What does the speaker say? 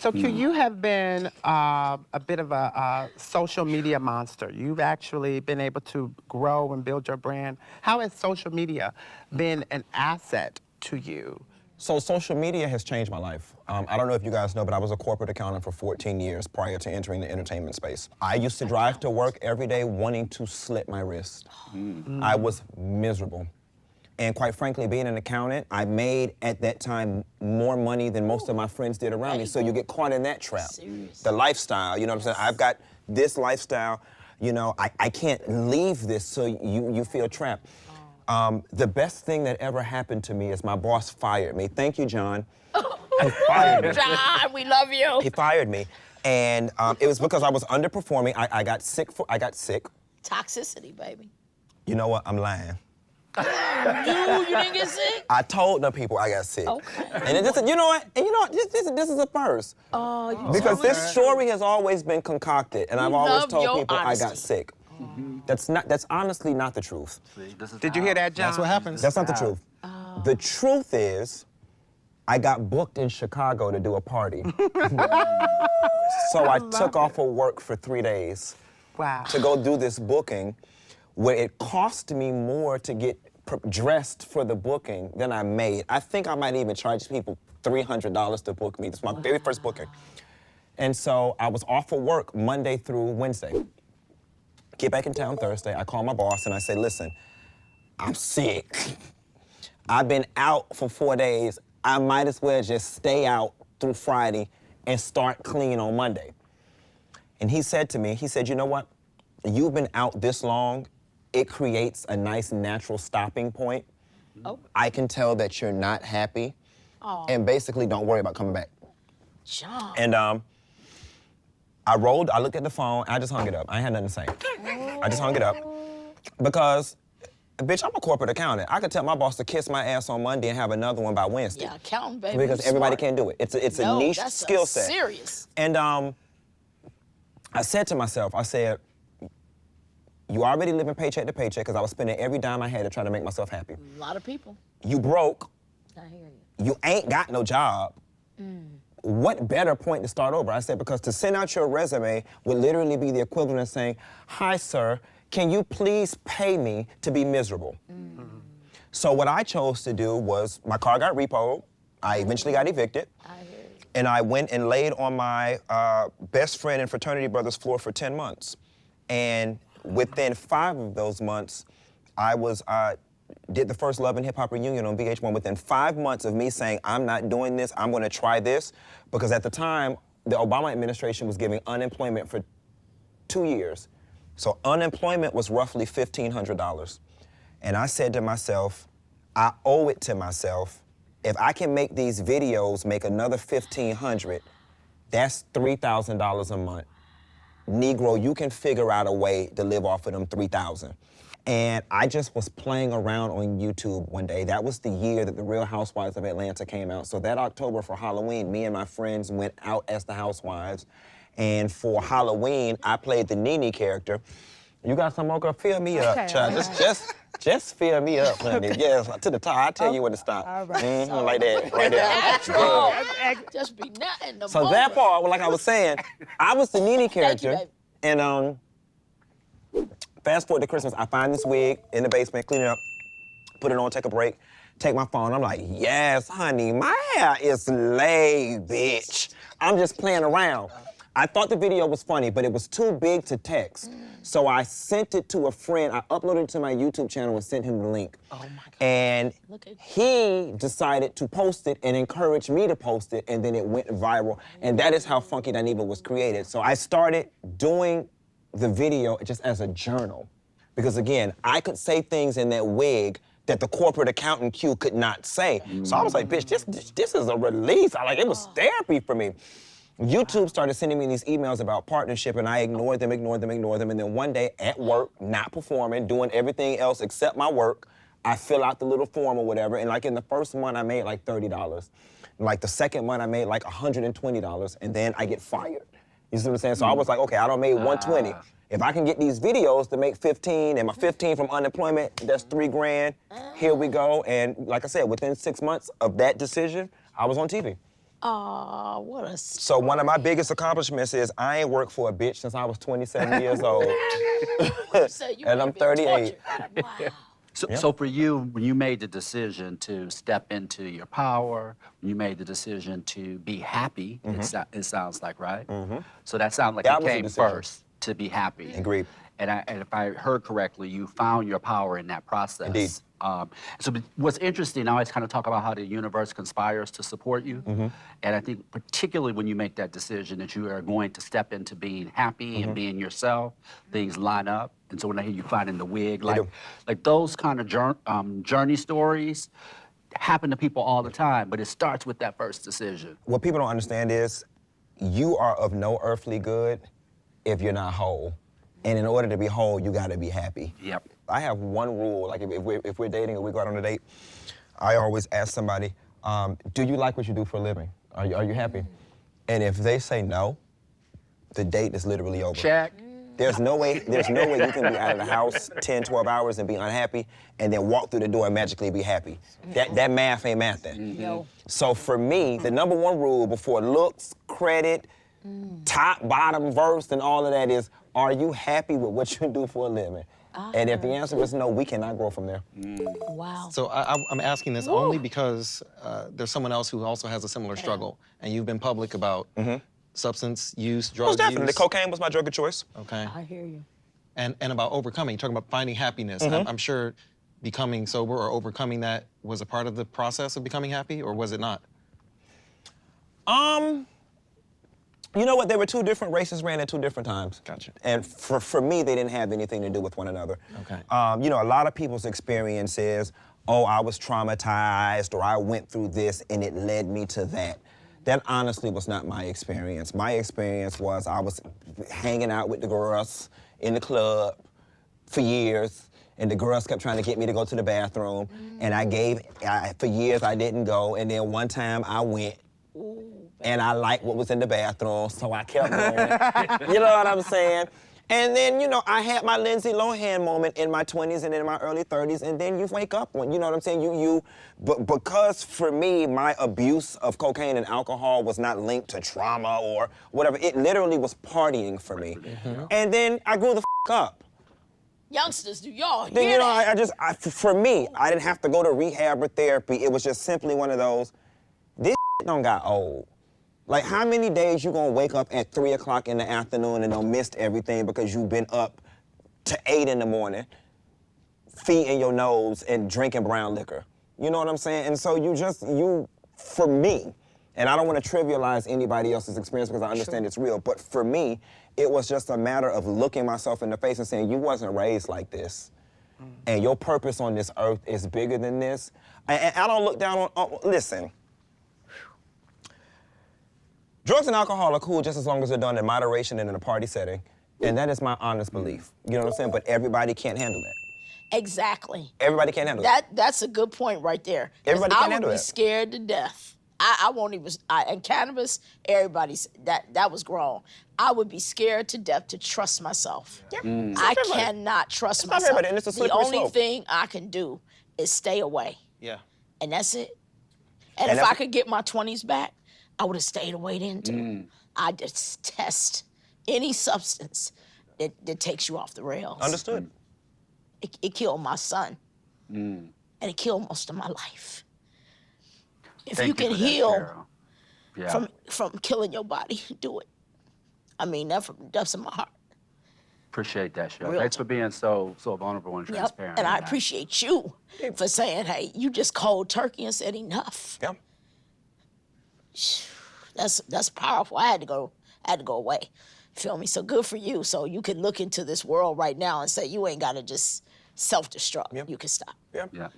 So Q, you have been a bit of a social media monster. You've actually been able to grow and build your brand. How has social media been an asset to you? So social media has changed my life. I don't know if you guys know, but I was a corporate accountant for 14 years prior to entering the entertainment space. I used to drive to work every day wanting to slit my wrist. I was miserable. And quite frankly, being an accountant, I made, at that time, more money than most of my friends did around me. So you get caught in that trap. The lifestyle, you know what I'm saying? I've got this lifestyle, you know, I can't leave this, so you feel trapped. The best thing that ever happened to me is my boss fired me. Thank you, John. He fired me. John, we love you. He fired me. And it was because I was underperforming. I got sick. Toxicity, baby. You know what? I'm lying. You didn't get sick? I told the people I got sick. Okay. And you know what? This is a first. Oh, because this story has always been concocted, and I've always told people honesty. I got sick. That's honestly not the truth. Did you hear that, John? That's what happens. That's not the truth. The truth is, I got booked in Chicago to do a party. So I took off of work for 3 days to go do this booking, where it cost me more to get dressed for the booking than I made. I think I might even charge people $300 to book me. This is my very first booking. And so I was off of work Monday through Wednesday. Get back in town Thursday, I call my boss and I say, listen, I'm sick. I've been out for 4 days. I might as well just stay out through Friday and start clean on Monday. And he said to me, he said, you know what? You've been out this long, it creates a nice natural stopping point. Oh. I can tell that you're not happy, and basically don't worry about coming back. John. And I looked at the phone, I just hung it up. I ain't had nothing to say. I just hung it up because, bitch, I'm a corporate accountant. I could tell my boss to kiss my ass on Monday and have another one by Wednesday. Yeah, accounting, baby. Because everybody can't do it. It's a niche skill set. Serious. And I said to myself, I said, you already living paycheck to paycheck, because I was spending every dime I had to try to make myself happy. A lot of people. You broke. I hear you. You ain't got no job. What better point to start over? I said, because to send out your resume would literally be the equivalent of saying, hi, sir, can you please pay me to be miserable? So what I chose to do was, my car got repoed. I eventually got evicted. I hear you. And I went and laid on my best friend and fraternity brother's floor for 10 months. And within 5 of those months, I did the first Love and Hip Hop reunion on VH1. Within 5 months of me saying, I'm not doing this, I'm gonna try this, because at the time, the Obama administration was giving unemployment for 2 years. So unemployment was roughly $1,500. And I said to myself, I owe it to myself. If I can make these videos make another $1,500, that's $3,000 a month. Negro, you can figure out a way to live off of them $3,000. And I just was playing around on YouTube one day. That was the year that The Real Housewives of Atlanta came out. So that October for Halloween, me and my friends went out as the housewives. And for Halloween, I played the Nene character. You got some more, girl? Fill me up, child. Just fill me up, honey. Yes, to the top. I'll tell you when to stop. All right. Like that, right there. Natural. Just be nothing. So that part, like I was saying, I was the Nene character. Thank you, and fast forward to Christmas, I find this wig in the basement, clean it up, put it on, take a break, take my phone. I'm like, yes, honey, my hair is laid, bitch. I'm just playing around. I thought the video was funny, but it was too big to text. So I sent it to a friend. I uploaded it to my YouTube channel and sent him the link. Oh, my God. And he decided to post it and encouraged me to post it, and then it went viral. And that is how Funky Dineva was created. So I started doing the video just as a journal. Because again, I could say things in that wig that the corporate accountant Q could not say. So I was like, bitch, this is a release. It was therapy for me. YouTube started sending me these emails about partnership, and I ignored them. And then one day at work, not performing, doing everything else except my work, I fill out the little form or whatever, and like in the first month, I made like $30. Like the second month, I made like $120, and then I get fired. You see what I'm saying? So I was like, okay, I done made $120. If I can get these videos to make 15, and my 15 from unemployment, that's $3 grand. Here we go. And like I said, within 6 months of that decision, I was on TV. Oh, what a So one of my biggest accomplishments is I ain't worked for a bitch since I was 27 years old. And I'm 38. Wow. So for you, when you made the decision to step into your power, when you made the decision to be happy, it sounds like, right? So that sounds like That it was the came decision. first, to be happy. Agreed. And if I heard correctly, you found your power in that process. Indeed. So what's interesting, I always kind of talk about how the universe conspires to support you. And I think particularly when you make that decision that you are going to step into being happy and being yourself, things line up. And so when I hear you finding the wig, like those kind of journey stories happen to people all the time, but it starts with that first decision. What people don't understand is you are of no earthly good if you're not whole. And in order to be whole, you gotta be happy. Yep. I have one rule, like if we're dating or we go out on a date, I always ask somebody, do you like what you do for a living? Are you happy? And if they say no, the date is literally over. Check. There's no way you can be out of the house 10, 12 hours and be unhappy and then walk through the door and magically be happy. That math ain't mathing. No. So for me, the number one rule before looks, credit, top, bottom, verse, and all of that is, are you happy with what you do for a living? And if the answer is no, we cannot grow from there. Wow. So I'm asking this only because there's someone else who also has a similar struggle, and you've been public about substance use, drug Most definitely. use. Cocaine was my drug of choice. Okay. I hear you. And about overcoming, talking about finding happiness. I'm sure becoming sober or overcoming that was a part of the process of becoming happy, or was it not? You know what? They were two different races ran at two different times. Gotcha. And for me, they didn't have anything to do with one another. Okay. You know, a lot of people's experience is, oh, I was traumatized, or I went through this and it led me to that. That honestly was not my experience. My experience was I was hanging out with the girls in the club for years, and the girls kept trying to get me to go to the bathroom, and for years I didn't go, and then one time I went, and I liked what was in the bathroom, so I kept going. You know what I'm saying? And then, you know, I had my Lindsay Lohan moment in my 20s and in my early 30s, and then you wake up one, you know what I'm saying? But because for me, my abuse of cocaine and alcohol was not linked to trauma or whatever, it literally was partying for me. And then I grew the up. Youngsters, do y'all hear Then, you know, that? for me, I didn't have to go to rehab or therapy. It was just simply one of those, this don't got old. Like, how many days you gonna wake up at 3 o'clock in the afternoon and don't missed everything because you've been up to 8 in the morning, feet in your nose and drinking brown liquor? You know what I'm saying? And so for me, and I don't wanna trivialize anybody else's experience because I understand it's real, but for me, it was just a matter of looking myself in the face and saying, you wasn't raised like this. And your purpose on this earth is bigger than this. And I don't look down on, listen. Drugs and alcohol are cool just as long as they're done in moderation and in a party setting. And that is my honest belief. You know what I'm saying? But everybody can't handle that. Exactly. Everybody can't handle that. That's a good point right there. 'Cause Everybody can't handle I would be that. scared to death. I won't even, and cannabis, everybody's, that was grown. I would be scared to death to trust myself. I cannot trust It's not myself. everybody, and it's a The slippery only slope. thing I can do is stay away. Yeah. And that's it. And And if I that's- could get my 20s back, I would have stayed away then too. I detest any substance that takes you off the rails. Understood. It killed my son. And it killed most of my life. If Thank you can for that, heal Carol. Yeah. from killing your body, do it. I mean that from the depths of my heart. Appreciate that, Cheryl. Real Thanks for being so vulnerable and transparent. And I on that. appreciate you for saying, hey, you just cold turkey and said enough. Yeah. That's powerful. I had to go away. Feel me? So good for you. So you can look into this world right now and say you ain't gotta just self-destruct. Yep. You can stop. Yeah. Yeah.